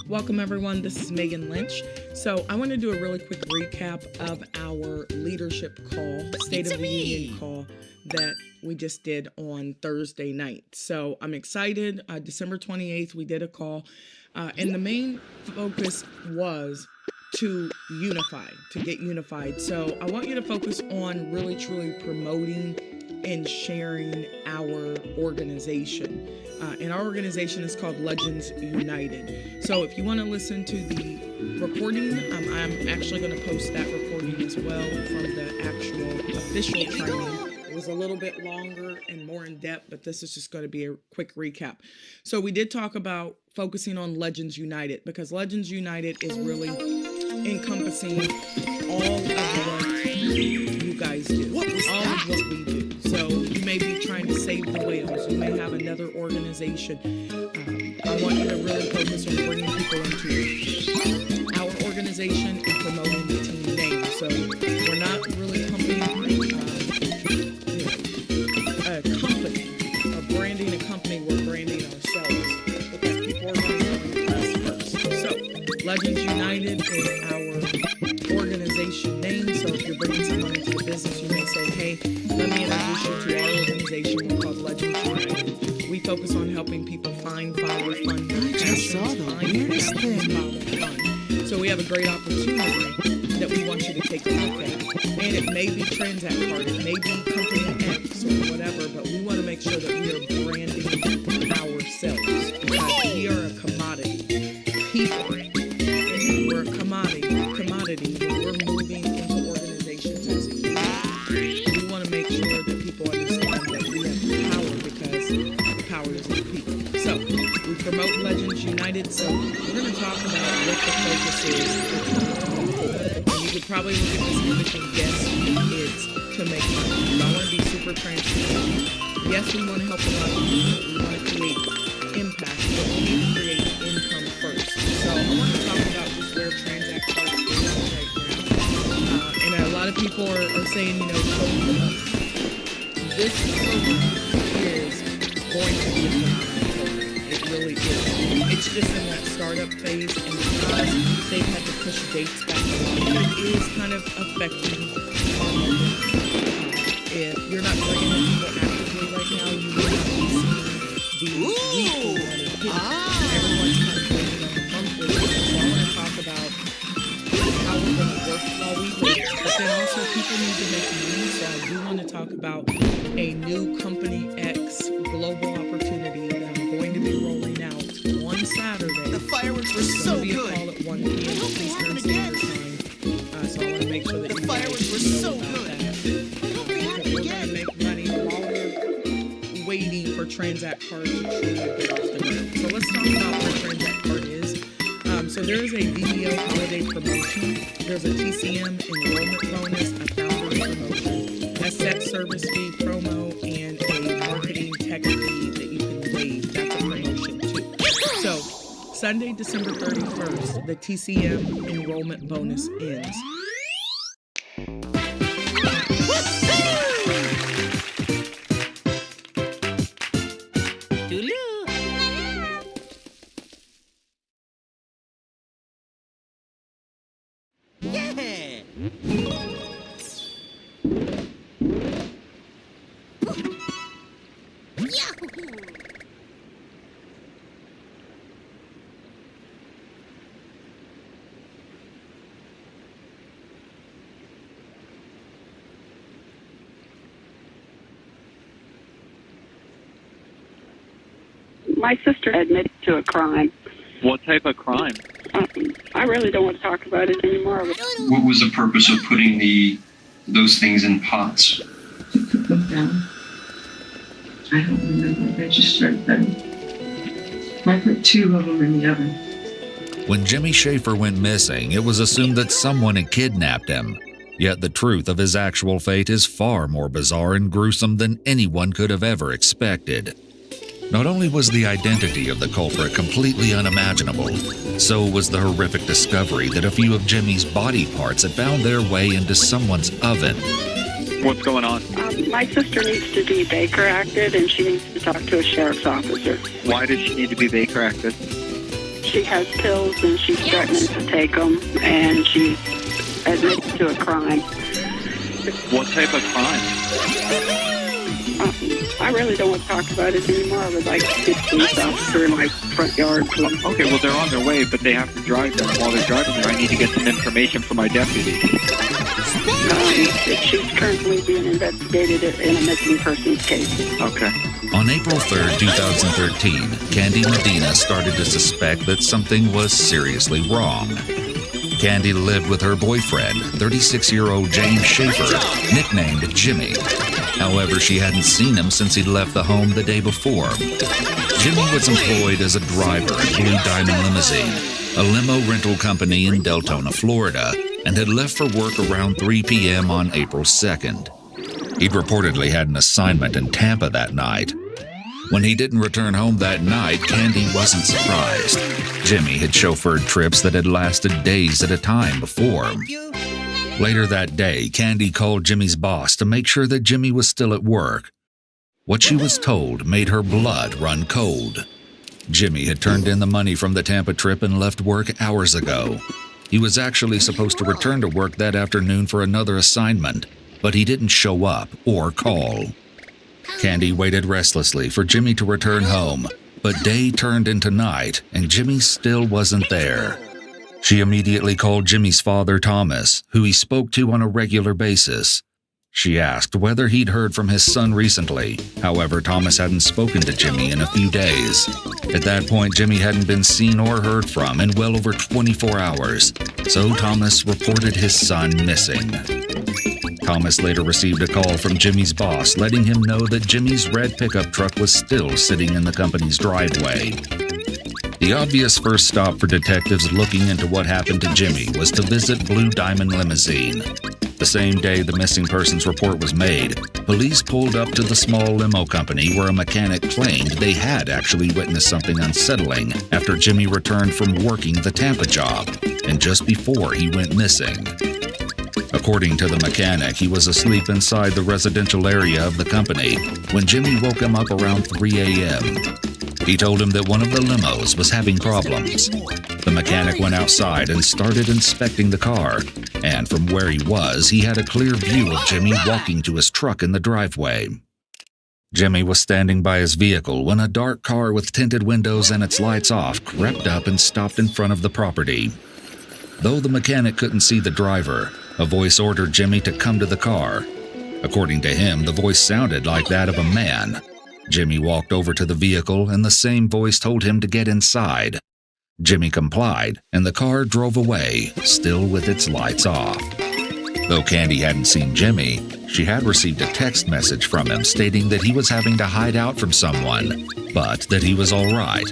Welcome everyone, this is Megan Lynch. So I want to do a really quick recap of our leadership call, State of the Union call that we just did on Thursday night. So I'm excited. December 28th, we did a call and the main focus was to unify, to get unified. So I want you to focus on really truly promoting and sharing our organization. And our organization is called Legends United. So if you want to listen to the recording, I'm actually going to post that recording as well from the actual official training. It was a little bit longer and more in depth, but this is just going to be a quick recap. So we did talk about focusing on Legends United because Legends United is really encompassing all of what you guys do, all of what we do. So you may be trying to save the whales. You may have another organization. I want you to really focus on bringing people into our organization and promoting the team name. So we're not really a company, branding a company. We're branding ourselves because people are going to know us first. So Legends United is our organization name. So if you're bringing someone into the business, you may say, hey, let me introduce you to our organization. We're called Legends United. We focus on helping people find, follow, fund their passions, fun. So we have a great opportunity that we want you to take a look at. And it may be Transact Card, it may be Company X or whatever, but we want to make sure that we are branding ourselves because we are a commodity. People, and we're a commodity when we're moving into organizations as a unit. We want to make sure that people understand that we have power because the power is in the people. So we promote Legends United. So we're going to talk about what the focus is for 2024. And you could probably look at this image and guess it's to make money. I want to be super transparent. Yes, we want to help a lot of people. We want to create impact, but we need to create income first. So I want to talk about just where Transact Card is right now. And a lot of people are saying, you know, this program is going to be a phenomenal program. It really is. It's just in that startup phase, and because they've had to push dates back a lot, it is kind of affecting our momentum. If you're not bringing in people actively right now, you will not be seeing the weekly money hit. Everyone's kind of waiting on the monthly. So I want to talk about how we're going to work while we wait. But then also people need to make money. So I do want to talk about a new Company X global opportunity that I'm going to be rolling out on Saturday. The fireworks were so good. It's going to be a call at 1 p.m. Eastern Standard Time. So I want to make sure that the fireworks were so good. We're going to make money while we're waiting for Transact Card to truly get off the ground. So let's talk about where Transact Card is. So there is a VBO holiday promotion. There's a TCM enrollment bonus, a founders promotion, a set service fee promo, and a marketing tech fee that you can waive. That's a promotion too. So Sunday, December 31st, the TCM enrollment bonus ends. My sister admitted to a crime. What type of crime? I really don't want to talk about it anymore. What was the purpose of putting those things in pots? To cook them down. I don't remember. I just started them. I put 2 of them in the oven. When Jimmy Schaefer went missing, it was assumed that someone had kidnapped him. Yet the truth of his actual fate is far more bizarre and gruesome than anyone could have ever expected. Not only was the identity of the culprit completely unimaginable, so was the horrific discovery that a few of Jimmy's body parts had found their way into someone's oven. What's going on? My sister needs to be Baker acted, and she needs to talk to a sheriff's officer. Why does she need to be Baker acted? she has pills and she's threatening to take them, and she's admitted to a crime. What type of crime? I really don't want to talk about it anymore. I would like to get police officer in my front yard. Okay, well, they're on their way, but they have to drive there. While they're driving there, I need to get some information from my deputies. She's currently being investigated in a missing persons case. Okay. On April 3rd, 2013, Candy Medina started to suspect that something was seriously wrong. Candy lived with her boyfriend, 36-year-old James Schaefer, nicknamed Jimmy. However, she hadn't seen him since he'd left the home the day before. Jimmy was employed as a driver at Blue Diamond Limousine, a limo rental company in Deltona, Florida, and had left for work around 3 p.m. on April 2nd. He'd reportedly had an assignment in Tampa that night. When he didn't return home that night, Candy wasn't surprised. Jimmy had chauffeured trips that had lasted days at a time before. Later that day, Candy called Jimmy's boss to make sure that Jimmy was still at work. What she was told made her blood run cold. Jimmy had turned in the money from the Tampa trip and left work hours ago. He was actually supposed to return to work that afternoon for another assignment, but he didn't show up or call. Candy waited restlessly for Jimmy to return home, but day turned into night and Jimmy still wasn't there. She immediately called Jimmy's father, Thomas, who he spoke to on a regular basis. She asked whether he'd heard from his son recently. However, Thomas hadn't spoken to Jimmy in a few days. At that point, Jimmy hadn't been seen or heard from in well over 24 hours, so Thomas reported his son missing. Thomas later received a call from Jimmy's boss letting him know that Jimmy's red pickup truck was still sitting in the company's driveway. The obvious first stop for detectives looking into what happened to Jimmy was to visit Blue Diamond Limousine. The same day the missing persons report was made, police pulled up to the small limo company where a mechanic claimed they had actually witnessed something unsettling after Jimmy returned from working the Tampa job, and just before he went missing. According to the mechanic, he was asleep inside the residential area of the company when Jimmy woke him up around 3 a.m. He told him that one of the limos was having problems. The mechanic went outside and started inspecting the car, and from where he was, he had a clear view of Jimmy walking to his truck in the driveway. Jimmy was standing by his vehicle when a dark car with tinted windows and its lights off crept up and stopped in front of the property. Though the mechanic couldn't see the driver, a voice ordered Jimmy to come to the car. According to him, the voice sounded like that of a man. Jimmy walked over to the vehicle and the same voice told him to get inside. Jimmy complied, and the car drove away, still with its lights off. Though Candy hadn't seen Jimmy, she had received a text message from him stating that he was having to hide out from someone, but that he was all right.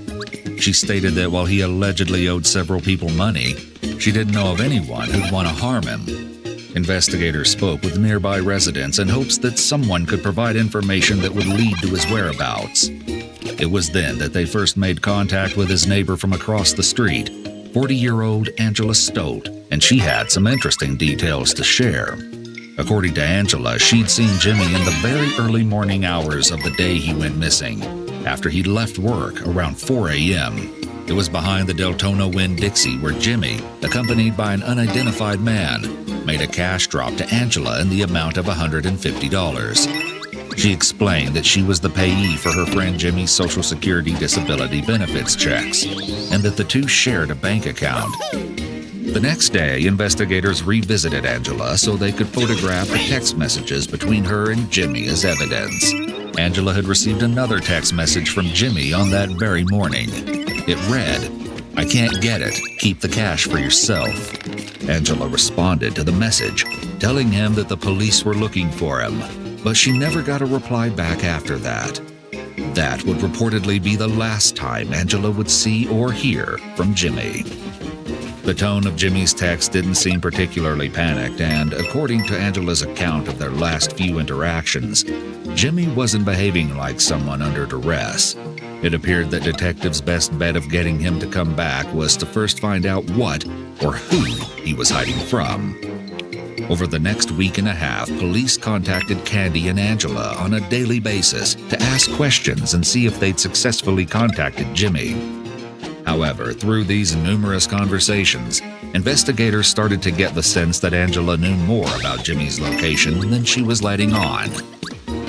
She stated that while he allegedly owed several people money, she didn't know of anyone who'd want to harm him. Investigators spoke with nearby residents in hopes that someone could provide information that would lead to his whereabouts. It was then that they first made contact with his neighbor from across the street, 40-year-old Angela Stolt, and she had some interesting details to share. According to Angela, she'd seen Jimmy in the very early morning hours of the day he went missing, after he'd left work around 4 a.m. It was behind the Deltona Winn-Dixie where Jimmy, accompanied by an unidentified man, made a cash drop to Angela in the amount of $150. She explained that she was the payee for her friend Jimmy's Social Security disability benefits checks, and that the two shared a bank account. The next day, investigators revisited Angela so they could photograph the text messages between her and Jimmy as evidence. Angela had received another text message from Jimmy on that very morning. It read, "I can't get it. Keep the cash for yourself." Angela responded to the message, telling him that the police were looking for him, but she never got a reply back after that. That would reportedly be the last time Angela would see or hear from Jimmy. The tone of Jimmy's text didn't seem particularly panicked, and according to Angela's account of their last few interactions, Jimmy wasn't behaving like someone under duress. It appeared that detectives' best bet of getting him to come back was to first find out what or who he was hiding from. Over the next week and a half, police contacted Candy and Angela on a daily basis to ask questions and see if they'd successfully contacted Jimmy. However, through these numerous conversations, investigators started to get the sense that Angela knew more about Jimmy's location than she was letting on.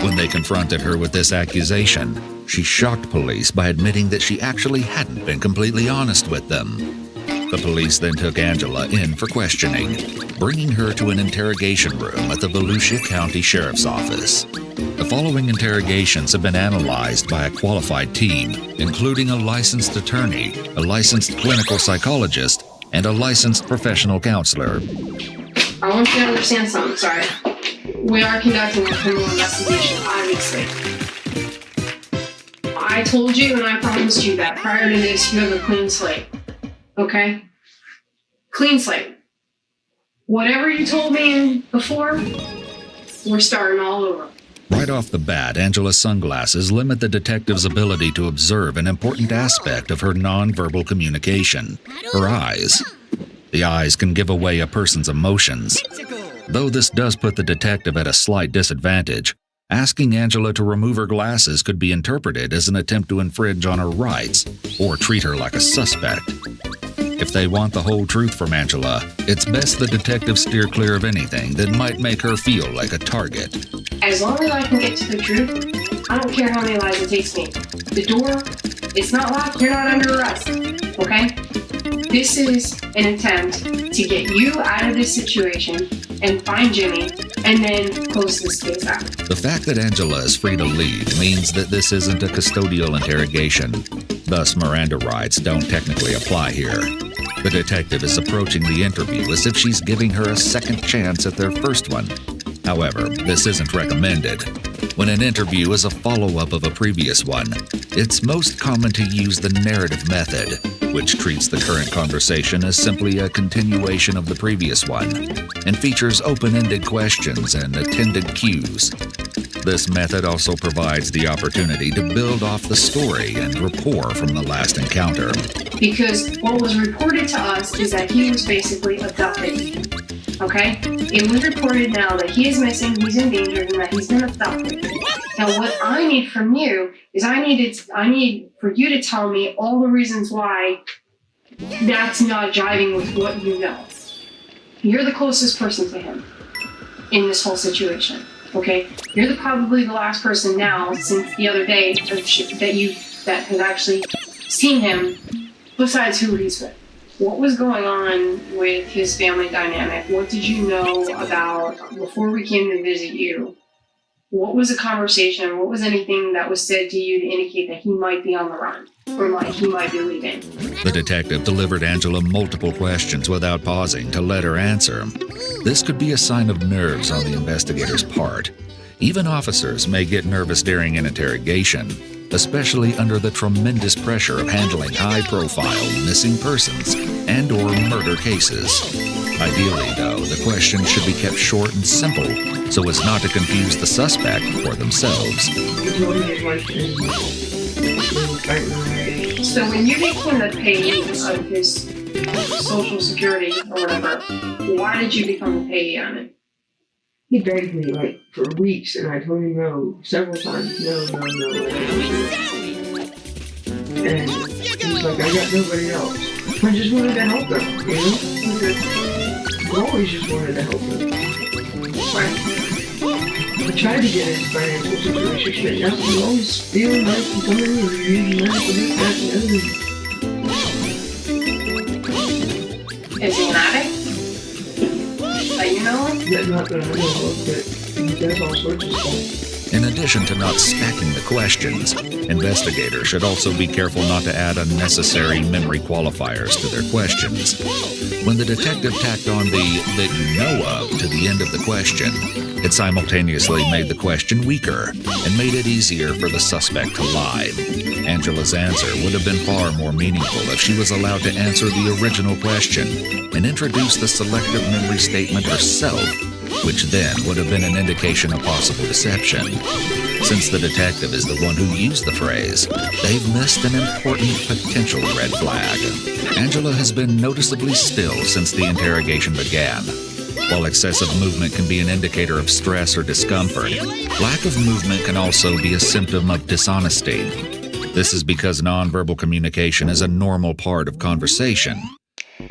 When they confronted her with this accusation, she shocked police by admitting that she actually hadn't been completely honest with them. The police then took Angela in for questioning, bringing her to an interrogation room at the Volusia County Sheriff's Office. The following interrogations have been analyzed by a qualified team, including a licensed attorney, a licensed clinical psychologist, and a licensed professional counselor. I want you to understand something, sorry. We are conducting a criminal investigation, obviously. I told you and I promised you that prior to this, you have a clean slate. Okay? Clean slate. Whatever you told me before, we're starting all over. Right off the bat, Angela's sunglasses limit the detective's ability to observe an important aspect of her nonverbal communication, her eyes. The eyes can give away a person's emotions. Though this does put the detective at a slight disadvantage, asking Angela to remove her glasses could be interpreted as an attempt to infringe on her rights or treat her like a suspect. If they want the whole truth from Angela, it's best the detective steer clear of anything that might make her feel like a target. As long as I can get to the truth, I don't care how many lies it takes me. The door, it's not locked, you're not under arrest, okay? This is an attempt to get you out of this situation and find Jimmy and then close this case out. The fact that Angela is free to leave means that this isn't a custodial interrogation. Thus, Miranda rights don't technically apply here. The detective is approaching the interview as if she's giving her a second chance at their first one. However, this isn't recommended. When an interview is a follow-up of a previous one, it's most common to use the narrative method, which treats the current conversation as simply a continuation of the previous one, and features open-ended questions and attended cues. This method also provides the opportunity to build off the story and rapport from the last encounter. Because what was reported to us is that he was basically abducted. Okay? It was reported now that he is missing, he's endangered, and that he's been abducted. Now, what I need from you is I need for you to tell me all the reasons why that's not jiving with what you know. You're the closest person to him in this whole situation. Okay? You're probably the last person now since the other day that has actually seen him besides who he's with. What was going on with his family dynamic? What did you know about before we came to visit you? What was the conversation? What was anything that was said to you to indicate that he might be on the run or like he might be leaving? The detective delivered Angela multiple questions without pausing to let her answer. This could be a sign of nerves on the investigator's part. Even officers may get nervous during an interrogation, especially under the tremendous pressure of handling high-profile missing persons and/or murder cases. Ideally, though, the questions should be kept short and simple so as not to confuse the suspect or themselves. So when you became the payee of his Social Security or whatever, why did you become the payee on it? He begged me like for weeks, and I told him no several times. No. And he's like, I got nobody else. I just wanted to help him, you know? Because I always just wanted to help him. I tried to get his financial situation straight out. He always feeling like he's coming in and using money for this, that, and the other. Is he an addict? That you know of? Yeah, not that I know of, but he does all sorts of stuff. In addition to not stacking the questions, investigators should also be careful not to add unnecessary memory qualifiers to their questions. When the detective tacked on the "that you know of" to the end of the question, it simultaneously made the question weaker and made it easier for the suspect to lie. Angela's answer would have been far more meaningful if she was allowed to answer the original question and introduce the selective memory statement herself, which then would have been an indication of possible deception. Since the detective is the one who used the phrase, they've missed an important potential red flag. Angela has been noticeably still since the interrogation began. While excessive movement can be an indicator of stress or discomfort, lack of movement can also be a symptom of dishonesty. This is because nonverbal communication is a normal part of conversation.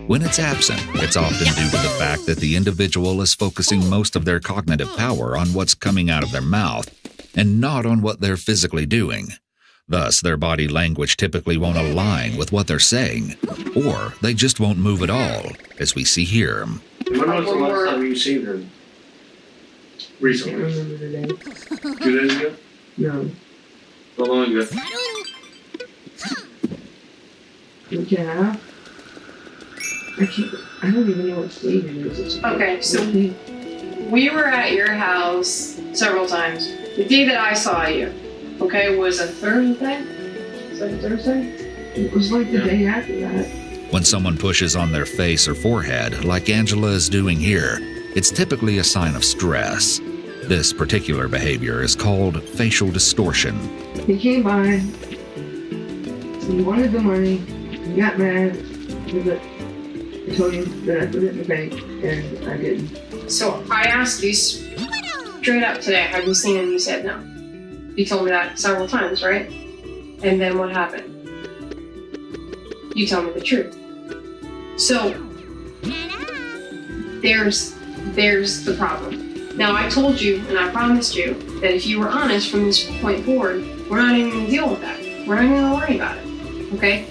When it's absent, it's often due to the fact that the individual is focusing most of their cognitive power on what's coming out of their mouth and not on what they're physically doing. Thus, their body language typically won't align with what they're saying, or they just won't move at all, as we see here. When was the last time you seen him? I Recently? remember the day. 2 days ago? No. How long ago? Week and a half? I don't even know what stage it is. It's Okay, so we were at your house several times. The day that I saw you, okay, was a Thursday? Was that a Thursday? It was like the day after that. When someone pushes on their face or forehead, like Angela is doing here, it's typically a sign of stress. This particular behavior is called facial distortion. He came by. He wanted the money. He got mad. But I told him that I put it in the bank, and I didn't. So I asked you straight up today, have you seen him? You said no. You told me that several times, right? And then what happened? You tell me the truth. So there's the problem. Now I told you and I promised you that if you were honest from this point forward, we're not even going to deal with that. We're not even going to worry about it. Okay?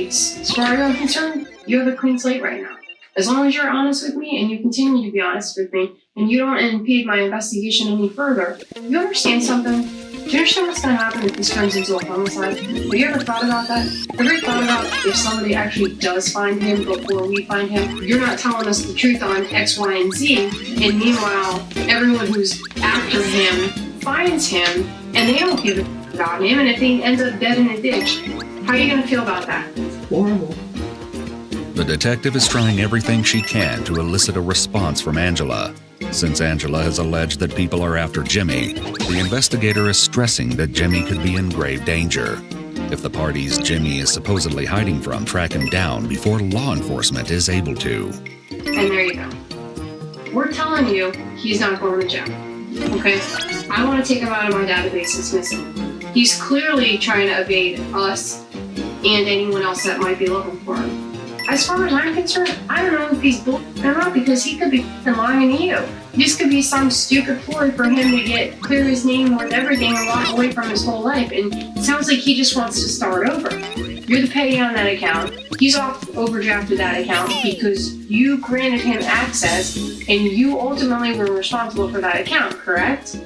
As far as I'm concerned, you have a clean slate right now. As long as you're honest with me and you continue to be honest with me and you don't impede my investigation any further, you understand something? Do you understand what's going to happen if this turns into a homicide? Have you ever thought about that? Have you ever thought about if somebody actually does find him before we find him? You're not telling us the truth on X, Y, and Z, and meanwhile, everyone who's after him finds him, and they don't give a about him, and if he ends up dead in a ditch, how are you going to feel about that? Horrible. The detective is trying everything she can to elicit a response from Angela. Since Angela has alleged that people are after Jimmy, the investigator is stressing that Jimmy could be in grave danger. If the parties Jimmy is supposedly hiding from track him down before law enforcement is able to. And there you go. We're telling you he's not going to jail. Okay? I want to take him out of my database as missing. He's clearly trying to evade us and anyone else that might be looking for him. As far as I'm concerned, I don't know if he's bullshitting or not because he could be lying to you. This could be some stupid ploy for him to clear his name with everything and walk away from his whole life. And it sounds like he just wants to start over. You're the payee on that account. He's overdrafted that account because you granted him access and you ultimately were responsible for that account, correct?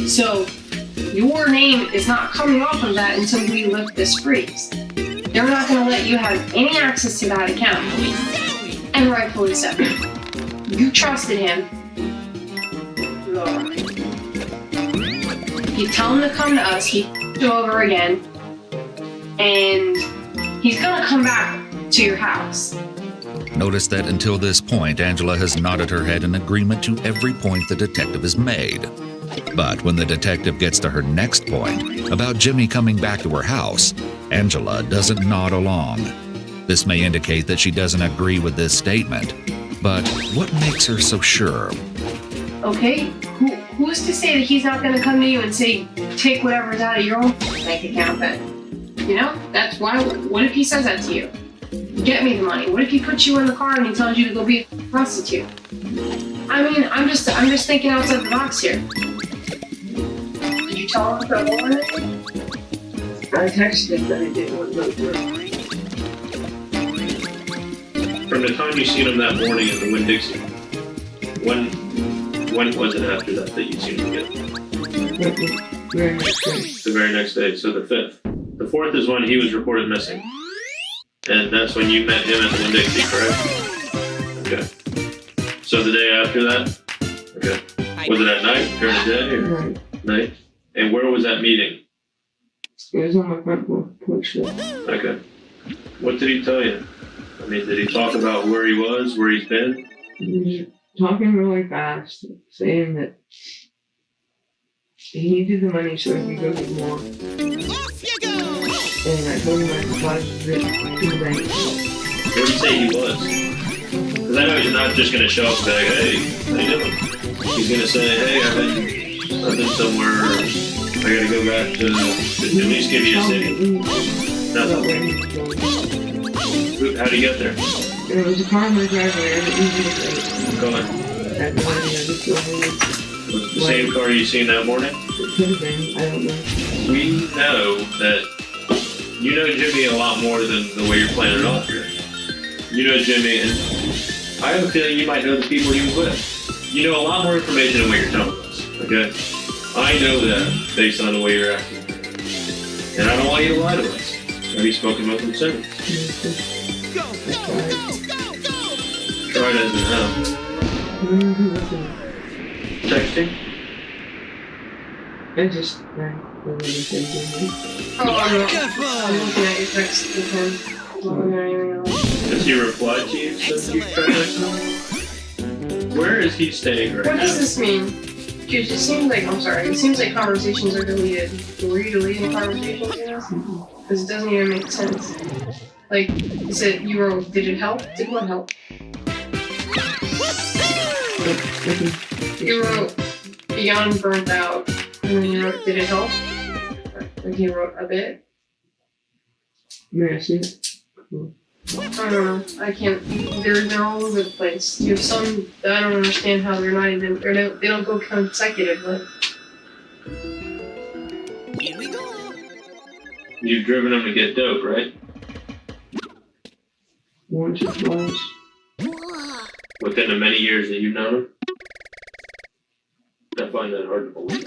So your name is not coming off of that until we lift this freeze. They're not going to let you have any access to that account. And rightfully so. You trusted him. You tell him to come to us, he f***ed you over again, and he's going to come back to your house. Notice that until this point, Angela has nodded her head in agreement to every point the detective has made. But when the detective gets to her next point, about Jimmy coming back to her house, Angela doesn't nod along. This may indicate that she doesn't agree with this statement. But what makes her so sure? Okay, who's to say that he's not going to come to you and say, take whatever's out of your own bank account then? You know, that's why, what if he says that to you? Get me the money. What if he puts you in the car and he tells you to go be a prostitute? I mean, I'm just thinking outside the box here. Did you tell him for a moment? I texted him that I didn't want to go to work. From the time you seen him that morning at the Winn-Dixie, when was it after that you seen him again? Very next day. The very next day, so the 5th. The 4th is when he was reported missing. And that's when you met him at the Winn-Dixie, correct? Okay. So the day after that? Okay. Was it at night, during the day, or Right. night? And where was that meeting? It was on my front porch. Okay. What did he tell you? I mean, did he talk about where he was, where he's been? He was talking really fast, saying that he needed the money so he could go get more. Off you go! And I told him I deposited it in the bank. Where did he say he was? Because I know he's not just going to show up and be like, hey, how you doing? He's going to say, hey, I've been somewhere I gotta go back to at least give you a city. Nothing. How'd you get there? There was a car in my driveway. I didn't use it. Go on. That morning, I just drove over. Was it the same car you seen that morning? It could have been. I don't know. We know that you know Jimmy a lot more than the way you're playing it off here. You know Jimmy, and I have a feeling you might know the people he was with. You know a lot more information than what you're telling us, okay? I know that based on the way you're acting. And I don't want you to lie to us. Have you spoken with him since? Go! Tried as in how? Texting? I just everything. Oh, I'm looking at your text with him. Does he reply to you since you tried to? Where is he staying right now? What does this mean? Dude, it seems like, I'm sorry, it seems like conversations are deleted. Were you deleting conversations in this? Because it doesn't even make sense. Like, you said you wrote, did it help? Did what help? You wrote, beyond burnt out, and then you wrote, did it help? Like you wrote a bit? May I see it? I don't know. I can't. They're all over the place. You have some that I don't understand how they're not even. They don't go consecutively. Here we go! You've driven him to get dope, right? Once or twice. Within the many years that you've known him? I find that hard to believe.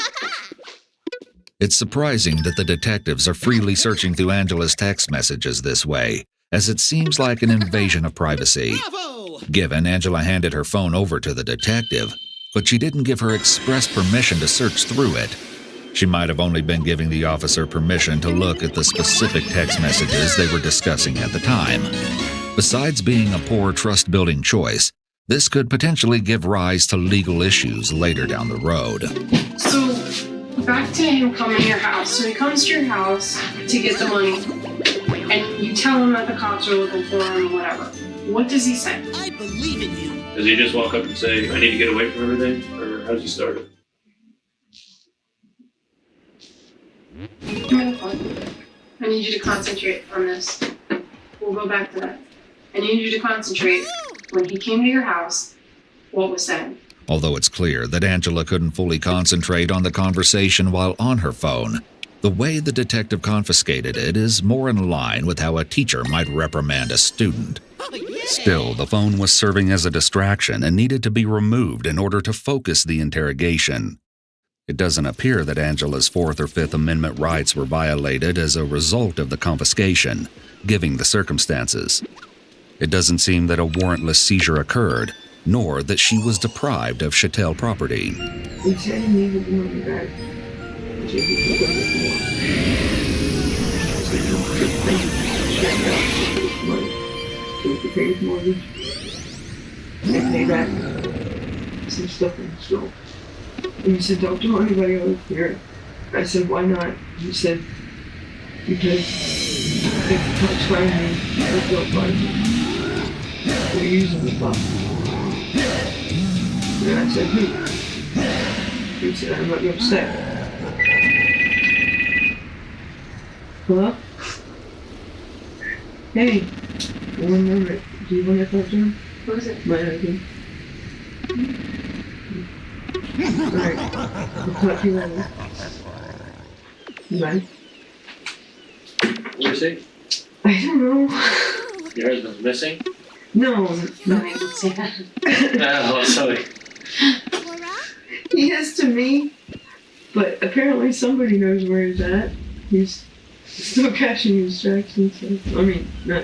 It's surprising that the detectives are freely searching through Angela's text messages this way, as it seems like an invasion of privacy. Bravo! Given, Angela handed her phone over to the detective, but she didn't give her express permission to search through it. She might have only been giving the officer permission to look at the specific text messages they were discussing at the time. Besides being a poor trust-building choice, this could potentially give rise to legal issues later down the road. So, back to him coming to your house. So he comes to your house to get the money, and you tell him that the cops are looking for him, whatever. What does he say? I believe in you. Does he just walk up and say, I need to get away from everything? Or how does he start it? Give me the phone. I need you to concentrate on this. We'll go back to that. I need you to concentrate. When he came to your house, what was said? Although it's clear that Angela couldn't fully concentrate on the conversation while on her phone, the way the detective confiscated it is more in line with how a teacher might reprimand a student. Oh, yeah. Still, the phone was serving as a distraction and needed to be removed in order to focus the interrogation. It doesn't appear that Angela's Fourth or Fifth Amendment rights were violated as a result of the confiscation, given the circumstances. It doesn't seem that a warrantless seizure occurred, nor that she was deprived of chattel property. He said he needed the money back. So he took it before. So he checked out his money. So he could pay his mortgage. And pay back some stuff in the store. And he said, don't tell anybody over here. I said, why not? He said, because if the cops find me, they'll don't find me. They're using the phone. And I said, who? He said, I'm not upset. Hello? Hey, one moment. Do you want to talk to him? What was it? My husband. Alright, I'll talk to you later. Bye. Where's he? I don't know. Your husband's missing? No, No, I didn't say that. Oh, sorry. he is to me, but apparently somebody knows where he's at. He's still catching his tracks and stuff. I mean, not.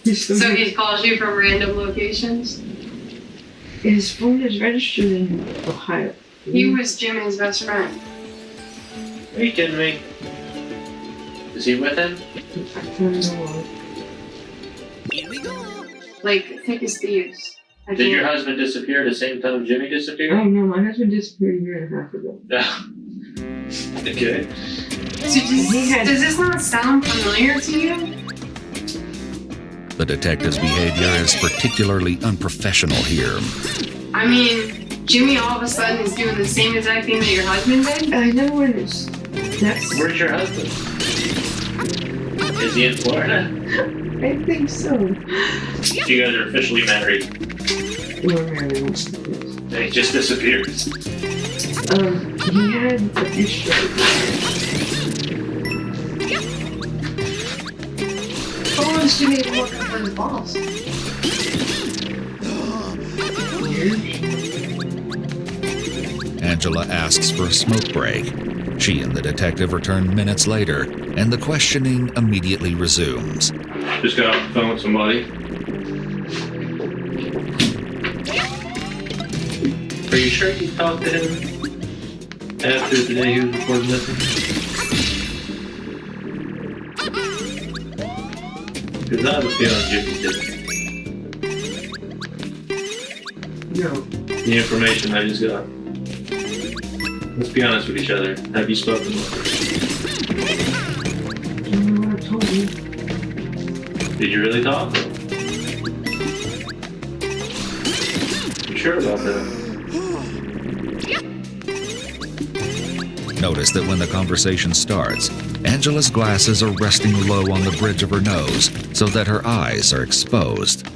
He's still So he calls you from random locations? his phone is registered in Ohio. He was Jimmy's best friend. Are you kidding me? Is he with him? I don't know. Here we go. Like, thick as thieves. I Did your can't- husband disappear the same time Jimmy disappeared? Oh no, my husband disappeared a year and a half ago. Okay. So does this not sound familiar to you? The detective's behavior is particularly unprofessional here. I mean, Jimmy all of a sudden is doing the same exact thing that your husband did? I know it is. That's. Where's your husband? Is he in Florida? I think so. You guys are officially married. We're married. Yes. And he just disappeared. He had a dish shirt. How long has Jimmy been working for his boss? Angela asks for a smoke break. She and the detective return minutes later, and the questioning immediately resumes. Just got off the phone with somebody. Are you sure you talked to him after the day he was reported missing? Because I have a feeling Jimmy didn't. No. The information I just got. Let's be honest with each other. Have you spoken with You know what I told you? her? Did you really talk? You sure about that? Notice that when the conversation starts, Angela's glasses are resting low on the bridge of her nose so that her eyes are exposed.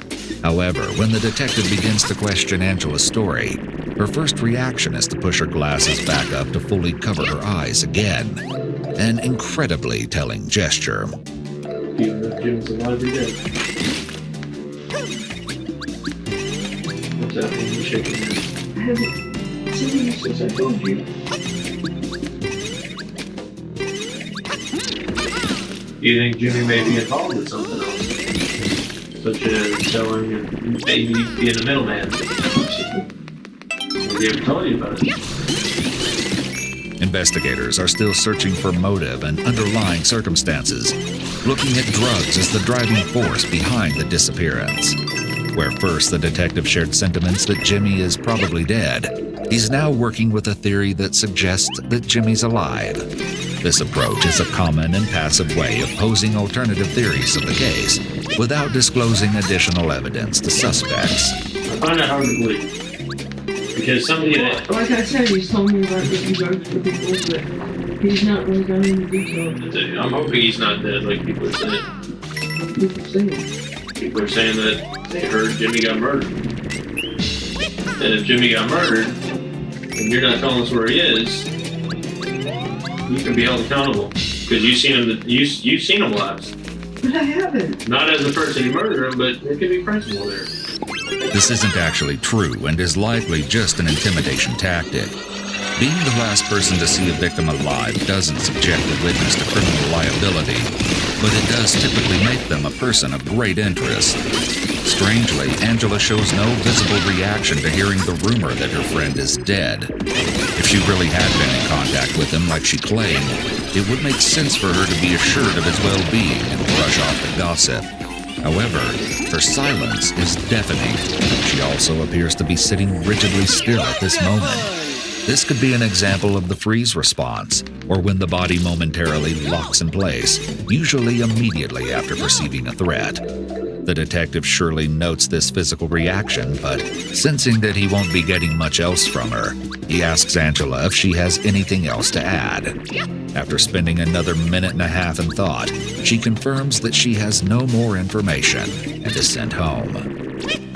However, when the detective begins to question Angela's story, her first reaction is to push her glasses back up to fully cover her eyes again. An incredibly telling gesture. Even if Jim's alive or dead. What's happening? You shaking your head? I haven't seen you since I told you. You think Jimmy may be involved with something else? Such as selling and maybe being a middleman. Have he ever told you about it? Investigators are still searching for motive and underlying circumstances, looking at drugs as the driving force behind the disappearance. Where first the detective shared sentiments that Jimmy is probably dead, he's now working with a theory that suggests that Jimmy's alive. This approach is a common and passive way of posing alternative theories of the case without disclosing additional evidence to suspects. I find that hard to believe. Because somebody that... Like I said, he's told me about different drugs for people, but he's not really gone into detail. I'm hoping he's not dead like people are saying. People saying. People are saying that they heard Jimmy got murdered. And if Jimmy got murdered, and you're not telling us where he is, you can be held accountable. Because you've seen him, you've seen him last. But I haven't. Not as the person who murdered him, but there could be principle there. This isn't actually true and is likely just an intimidation tactic. Being the last person to see a victim alive doesn't subject the witness to criminal liability, but it does typically make them a person of great interest. Strangely, Angela shows no visible reaction to hearing the rumor that her friend is dead. If she really had been in contact with him like she claimed, it would make sense for her to be assured of his well-being and brush off the gossip. However, her silence is deafening. She also appears to be sitting rigidly still at this moment. This could be an example of the freeze response, or when the body momentarily locks in place, usually immediately after perceiving a threat. The detective surely notes this physical reaction, but sensing that he won't be getting much else from her, he asks Angela if she has anything else to add. After spending another minute and a half in thought, she confirms that she has no more information and is sent home.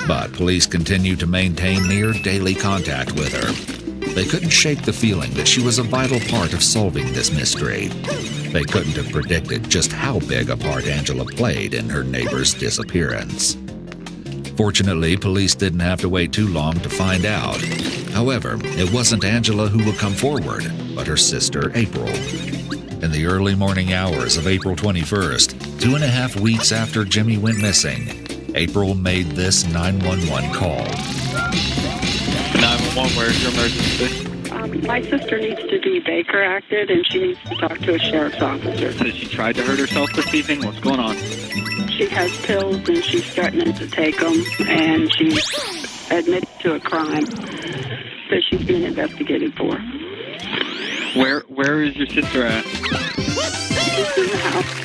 But police continue to maintain near daily contact with her. They couldn't shake the feeling that she was a vital part of solving this mystery. They couldn't have predicted just how big a part Angela played in her neighbor's disappearance. Fortunately, police didn't have to wait too long to find out. However, it wasn't Angela who would come forward, but her sister, April. In the early morning hours of April 21st, 2.5 weeks after Jimmy went missing, April made this 911 call. 911, where's your emergency? My sister needs to be Baker acted, and she needs to talk to a sheriff's officer. So she tried to hurt herself this evening? What's going on? She has pills, and she's threatening to take them, and she's admitted to a crime that she's being investigated for. Where is your sister at? She's in the house.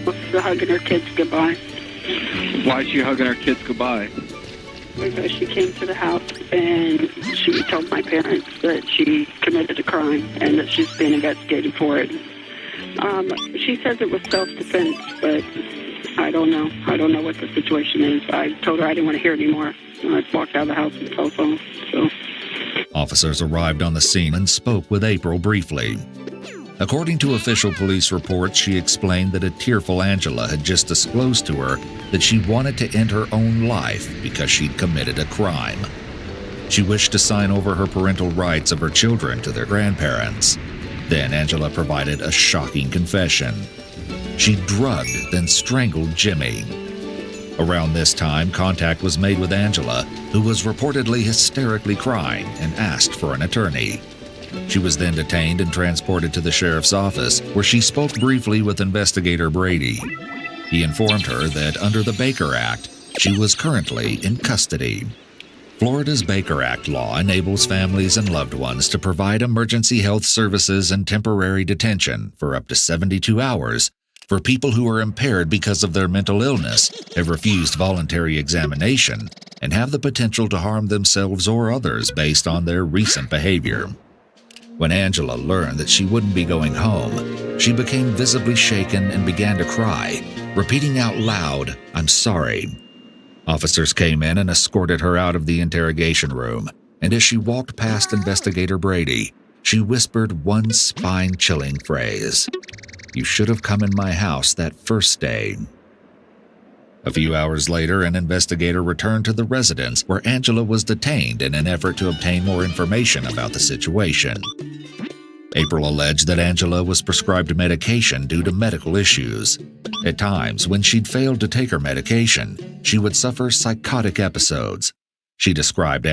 Was hugging her kids goodbye Why is she hugging her kids goodbye? because she came to the house and she told my parents that she committed a crime and that she's being investigated for it. She says it was self-defense, but I don't know. I don't know what the situation is. I told her I didn't want to hear it anymore. I walked out of the house with the telephone. So. Officers arrived on the scene and spoke with April briefly. According to official police reports, she explained that a tearful Angela had just disclosed to her that she wanted to end her own life because she'd committed a crime. She wished to sign over her parental rights of her children to their grandparents. Then Angela provided a shocking confession. She drugged, then strangled Jimmy. Around this time, contact was made with Angela, who was reportedly hysterically crying and asked for an attorney. She was then detained and transported to the sheriff's office, where she spoke briefly with Investigator Brady. He informed her that under the Baker Act, she was currently in custody. Florida's Baker Act law enables families and loved ones to provide emergency health services and temporary detention for up to 72 hours for people who are impaired because of their mental illness, have refused voluntary examination, and have the potential to harm themselves or others based on their recent behavior. When Angela learned that she wouldn't be going home, she became visibly shaken and began to cry, repeating out loud, "I'm sorry." Officers came in and escorted her out of the interrogation room, and as she walked past Investigator Brady, she whispered one spine-chilling phrase: "You should have come in my house that first day." A few hours later, an investigator returned to the residence where Angela was detained in an effort to obtain more information about the situation. April alleged that Angela was prescribed medication due to medical issues. At times, when she'd failed to take her medication, she would suffer psychotic episodes. She described